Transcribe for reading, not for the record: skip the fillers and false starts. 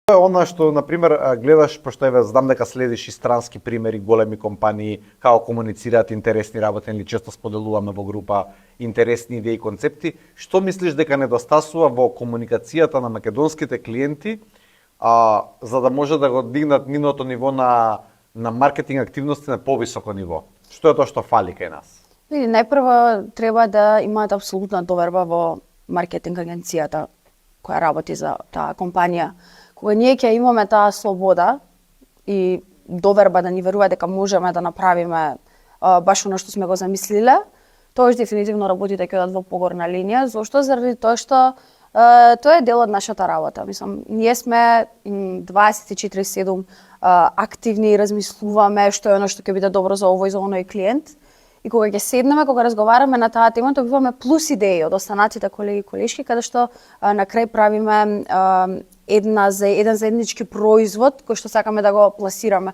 Тоа е она што, например, гледаш, пошто еве знам дека следиш и странски примери, големи компании, како комуницираат интересни работи, или често споделуваме во група интересни идеи и концепти. Што мислиш дека недостасува во комуникацијата на македонските клиенти, за да може да го дигнат нивното ниво на маркетинг активности на повисоко ниво? Што е тоа што фали кај нас? Најпрво треба да имаат апсолутна доверба во маркетинг агенцијата која работи за таа компанија. Кога ние ќе имаме таа слобода и доверба да ни верува дека можеме да направиме баш она што сме го замислиле, тоа дефинитивно работите ќе одат во погорна линија. Зошто? Заради тоа што тоа е дел од нашата работа. Мислам, ние сме 24/7 активни и размислуваме што е оно што ќе биде добро за овој и за оној клиент. И кога ќе седнеме, кога разговараме на таа тема, добиваме плюс идеи од останатите колеги и колешки, каде што на крај правиме еден заеднички производ кој што сакаме да го пласираме.